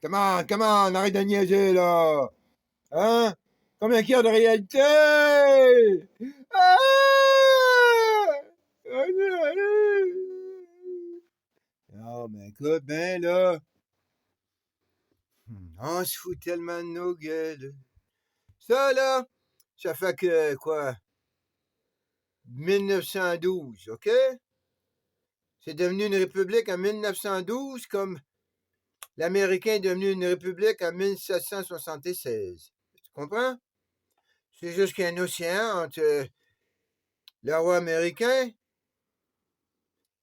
Come on, arrête de niaiser, là! Hein? Combien qu'il y a de réalité? Ah! Non, mais écoute, ben là, on se fout tellement de nos gueules. Ça, là, ça fait que, quoi, 1912, OK? C'est devenu une république en 1912, comme l'Américain est devenu une république en 1776. Tu comprends? C'est juste qu'il y a un océan entre le roi américain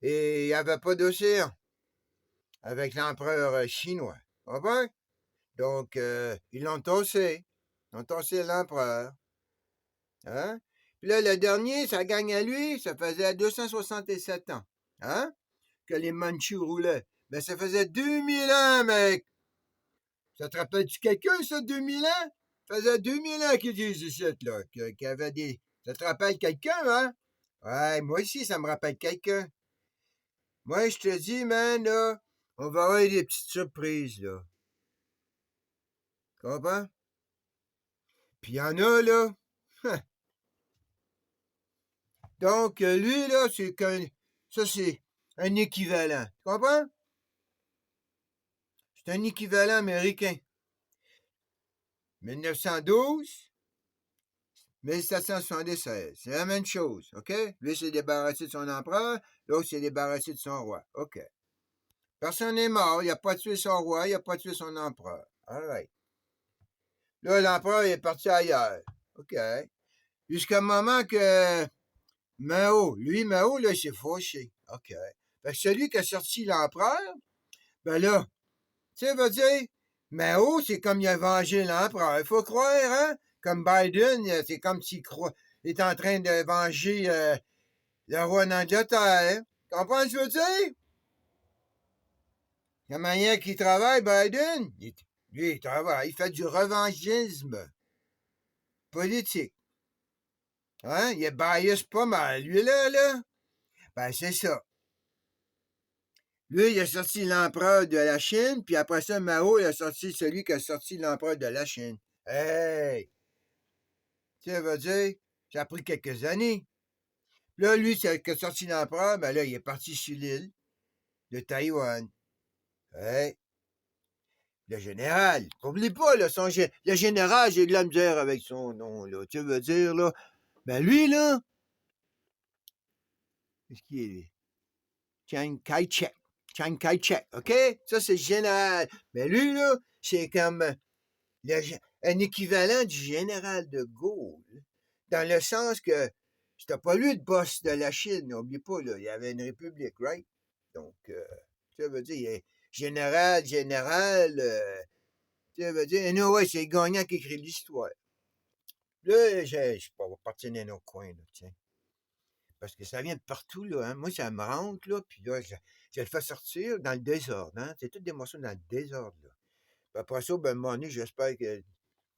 et il n'y avait pas d'océan avec l'empereur chinois. Tu comprends? Donc, ils l'ont tossé. Ils ont tossé l'empereur. Hein? Puis là, le dernier, ça gagne à lui, ça faisait 267 ans. Hein? Que les Mandchous roulaient. Mais ça faisait 2000 ans, mec! Ça te rappelle-tu quelqu'un, ça, 2000 ans? Ça faisait 2000 ans qu'ils disent ici, là, qu'il y avait des... Ça te rappelle quelqu'un, hein? Ouais, moi aussi, ça me rappelle quelqu'un. Moi, je te dis, man, là, on va avoir des petites surprises, là. Tu comprends? Puis il y en a, là. Donc, lui, là, c'est qu'un... Ça, c'est un équivalent. Tu comprends? C'est un équivalent américain. 1912, 1776. C'est la même chose, OK? Lui, s'est débarrassé de son empereur, l'autre s'est débarrassé de son roi. OK. Personne n'est mort, il n'a pas tué son roi, il n'a pas tué son empereur. All right. Là, l'empereur est parti ailleurs. OK. Jusqu'à un moment que Mao, là, il s'est fauché. OK. Fait que celui qui a sorti l'empereur, ben là, tu sais, va dire, Mao, c'est comme il a vengé l'empereur. Il faut croire, hein? Comme Biden, c'est comme s'il est en train de venger le roi d'Angleterre. Hein? Tu comprends ce que je veux dire? La manière qu'il travaille, Biden, lui, il travaille, il fait du revanchisme politique. Hein? Il est bias pas mal. Lui, là, ben, c'est ça. Lui, il a sorti l'empereur de la Chine, puis après ça, Mao, il a sorti celui qui a sorti l'empereur de la Chine. Hey! Tu sais, veut dire, ça a pris quelques années. Là, lui, c'est qui a sorti l'empereur, ben là, il est parti sur l'île de Taïwan. Hey! Le général. N'oublie pas, là, le général, j'ai de la misère avec son nom, là. Tu veux dire, là. Ben lui, là, qu'est-ce qu'il est, lui? Chiang Kai-shek. Chiang Kai-shek, OK? Ça, c'est le général. Mais lui, là, c'est comme un équivalent du général de Gaulle, dans le sens que c'était pas lui le boss de la Chine, n'oublie pas, là, il y avait une république, right? Donc, ça veut dire, il est général, ça veut dire, non, ouais, c'est le gagnant qui écrit l'histoire. Là, je vais partir dans nos coins, là, tiens. Parce que ça vient de partout, là, hein. Moi, ça me rentre, là, puis là, je le fais sortir dans le désordre, hein. C'est toutes des morceaux dans le désordre, là. Puis après ça, ben, à un moment donné, j'espère que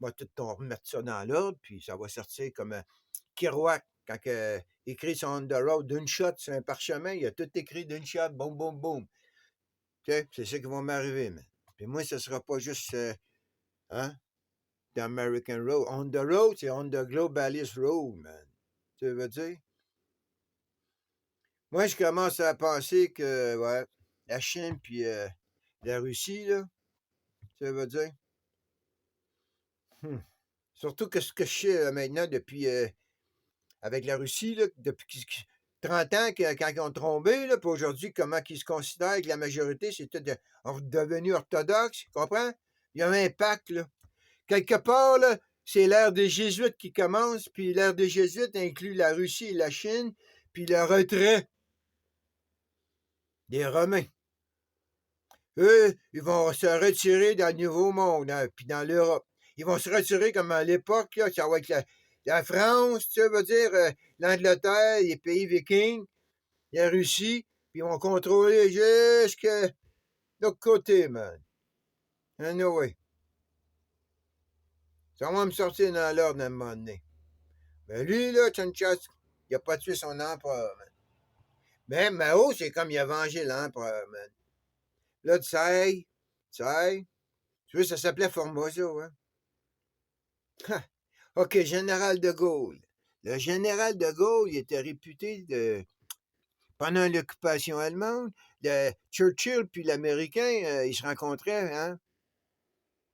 moi, tout ton remettre ça dans l'ordre, puis ça va sortir comme un Kerouac, quand il écrit son On the Road d'une shot sur un parchemin, il a tout écrit d'une shot, boum, boum, boum. Okay? C'est ça qui va m'arriver, man. Puis moi, ce sera pas juste, hein, The American Road. On the Road, c'est On the Globalist Road, man. Tu veux dire? Moi, je commence à penser que, ouais, la Chine puis la Russie, là, ça veut dire. Surtout que ce que je sais maintenant depuis avec la Russie, là, depuis 30 ans, quand ils ont trombé, là, puis aujourd'hui, comment ils se considèrent que la majorité, c'est tout devenu orthodoxe, tu comprends? Il y a un impact, là. Quelque part, là, c'est l'ère des Jésuites qui commence, puis l'ère des Jésuites inclut la Russie et la Chine, puis le retrait des Romains. Eux, ils vont se retirer dans le Nouveau Monde, hein, puis dans l'Europe. Ils vont se retirer comme à l'époque, là, ça va être la France, tu veux dire, l'Angleterre, les pays vikings, la Russie, puis ils vont contrôler jusqu'à l'autre côté, man. Anyway. Ça va me sortir dans l'ordre à un moment donné. Mais lui, là, Tchanchas, il a pas tué son empereur, man. Mais Mao, c'est comme il a vengé l'empereur, man. Là, tu sais, Tu vois, ça s'appelait Formosa, hein? Ha! OK, général de Gaulle. Le général de Gaulle, il était réputé de... Pendant l'occupation allemande, Churchill puis l'Américain, ils se rencontraient, hein,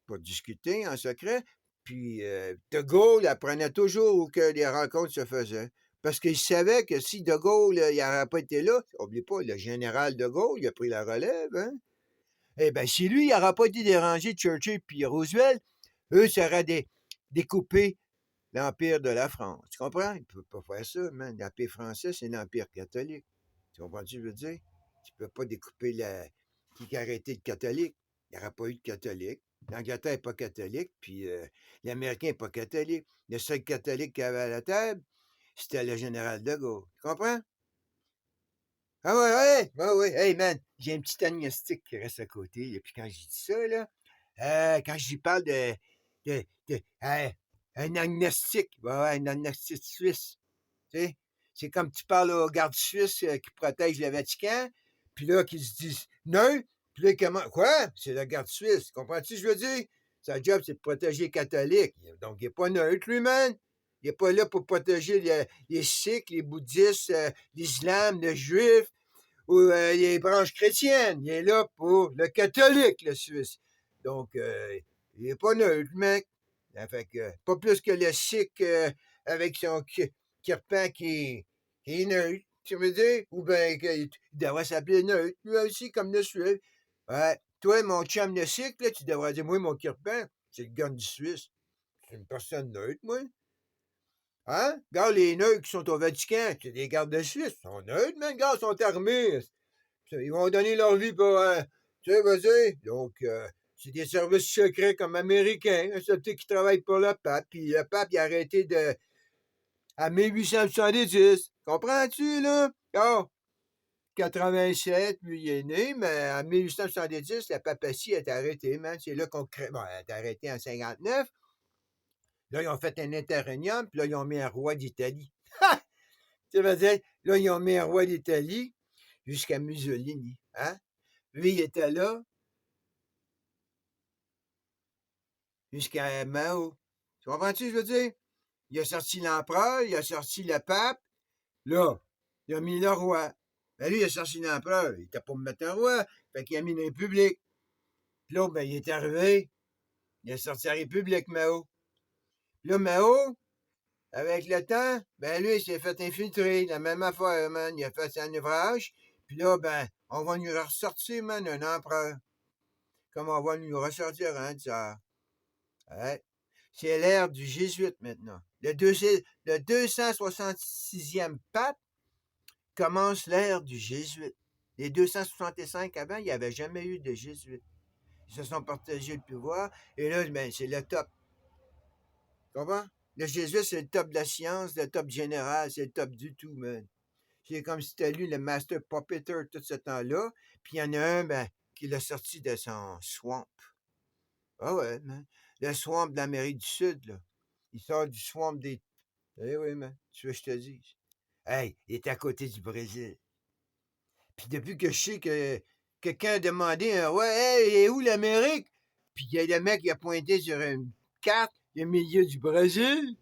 pour discuter en secret. Puis De Gaulle apprenait toujours où que les rencontres se faisaient. Parce qu'il savait que si De Gaulle il n'aurait pas été là, n'oubliez pas, le général De Gaulle il a pris la relève, hein? Eh bien, si lui, il n'aurait pas été dérangé Churchill puis Roosevelt, eux, ça aurait découpé l'Empire de la France. Tu comprends? Il ne peut pas faire ça, man. L'Empire français, c'est l'Empire catholique. Tu comprends ce que je veux dire? Tu ne peux pas découper qui a arrêté le catholique. Il n'y aura pas eu de catholique. L'Angleterre n'est pas catholique, puis l'Américain n'est pas catholique. Le seul catholique qu'il y avait à la table, c'était le général de Gaulle. Tu comprends? Ah ouais, ouais, ouais, ouais. Hey man, j'ai un petit agnostic qui reste à côté. Et puis quand je dis ça, là, quand j'y parle un agnostic, ouais, ouais, un agnostic suisse. Tu sais, c'est comme tu parles aux gardes suisses qui protègent le Vatican, puis là, qui se disent neutres, puis là, comment, quoi? C'est le garde suisse. Comprends-tu ce que je veux dire? Sa job, c'est de protéger les catholiques. Donc, il n'est pas neutre, lui, man. Il n'est pas là pour protéger les sikhs, les bouddhistes, l'islam, les juifs ou les branches chrétiennes. Il est là pour le catholique, le Suisse. Donc, il n'est pas neutre, mec. Fait que, pas plus que le sikh avec son kirpan qui est neutre, tu veux dire? Ou bien qu'il devrait s'appeler neutre, lui aussi, comme le Suisse. Ouais. Toi, mon chum le sikh, là, tu devrais dire, moi, mon kirpan, c'est le gars du Suisse. C'est une personne neutre, moi. Hein? Regarde les neutres qui sont au Vatican, c'est des gardes de Suisse. Ils sont neutres, mais regarde, ils sont armés. Ils vont donner leur vie pour, tu sais, vas-y. Donc, c'est des services secrets comme américains, ceux qui travaillent pour le pape. Puis le pape, il a arrêté à 1870. Comprends-tu, là? Oh, 87, lui, il est né, mais en 1870, la papatie est arrêtée, man. C'est là qu'on crée. Bon, elle est arrêtée en 59. Là, ils ont fait un interregnum, puis là, ils ont mis un roi d'Italie. Ha! Tu veux dire, là, ils ont mis un roi d'Italie jusqu'à Mussolini. Hein? Lui, il était là jusqu'à Mao. Tu comprends-tu, ce que je veux dire? Il a sorti l'empereur, il a sorti le pape. Là, il a mis le roi. Ben lui, il a sorti l'empereur. Il était pour me mettre un roi. Fait qu'il a mis une république. Puis là, ben, il est arrivé. Il a sorti la république, Mao. Là, Mao, avec le temps, ben lui, il s'est fait infiltrer. La même affaire, man. Il a fait son ouvrage. Puis là, ben, on va nous ressortir, man, un empereur. Comme on va nous ressortir un tsar. Ouais. C'est l'ère du jésuite maintenant. Le 266e pape commence l'ère du jésuite. Les 265 avant, il n'y avait jamais eu de jésuite. Ils se sont partagés le pouvoir et là, ben, c'est le top. Tu comprends? Le jésuite, c'est le top de la science, le top général, c'est le top du tout, man. C'est comme si tu as lu le Master Puppeteer tout ce temps-là, puis il y en a un ben, qui l'a sorti de son swamp. Ah ouais, man. Le swamp de l'Amérique du Sud, là. Il sort du swamp des... Eh oui, man. Tu veux que je te dise? Hey, il est à côté du Brésil. Puis depuis que je sais que quelqu'un a demandé, ouais, hey, est où l'Amérique? Puis il y a le mec qui a pointé sur une carte, le milieu du Brésil,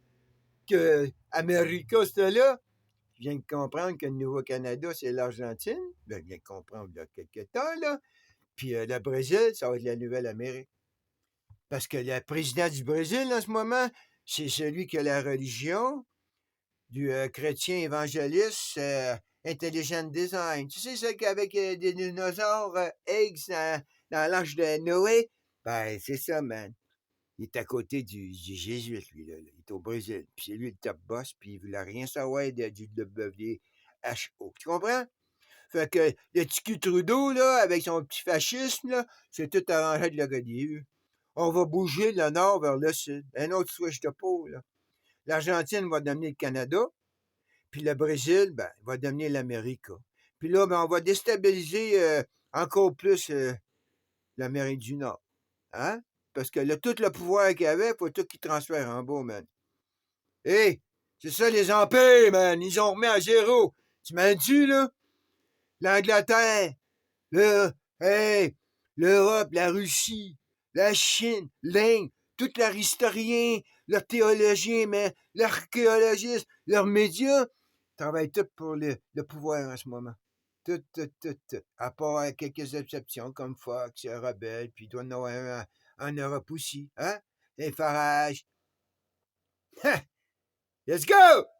que America, c'était là. Je viens de comprendre que le Nouveau-Canada, c'est l'Argentine. Ben, je viens de comprendre il y a quelques temps, là. Puis le Brésil, ça va être la Nouvelle-Amérique. Parce que le président du Brésil, en ce moment, c'est celui qui a la religion du chrétien évangéliste Intelligent Design. Tu sais, c'est qu'avec des dinosaures eggs dans l'âge de Noé? Ben, c'est ça, man. Il est à côté du jésuite, lui, là. Il est au Brésil. Puis c'est lui le top boss, puis il voulait rien savoir du WHO. Tu comprends? Fait que le petit cul Trudeau, là, avec son petit fascisme, là, c'est tout arrangé de le gagner. On va bouger le nord vers le sud. Un autre switch de pôle, là. L'Argentine va devenir le Canada, puis le Brésil, ben, va devenir l'Amérique. Puis là, ben, on va déstabiliser encore plus l'Amérique du Nord. Hein? Parce que tout le pouvoir qu'il y avait, il faut tout qu'il transfère en bas, man. Hé, c'est ça les empires, man. Ils ont remis à zéro. Tu m'as dit, là? L'Angleterre, hey, l'Europe, la Russie, la Chine, l'Inde, tous leurs historiens, leurs théologiens, mais leurs archéologistes, leurs médias, travaillent tous pour le pouvoir en ce moment. Tout. À part quelques exceptions comme Fox, Rebelle, puis il doit y en avoir un en Europe aussi. Hein? Les Farage. Let's go!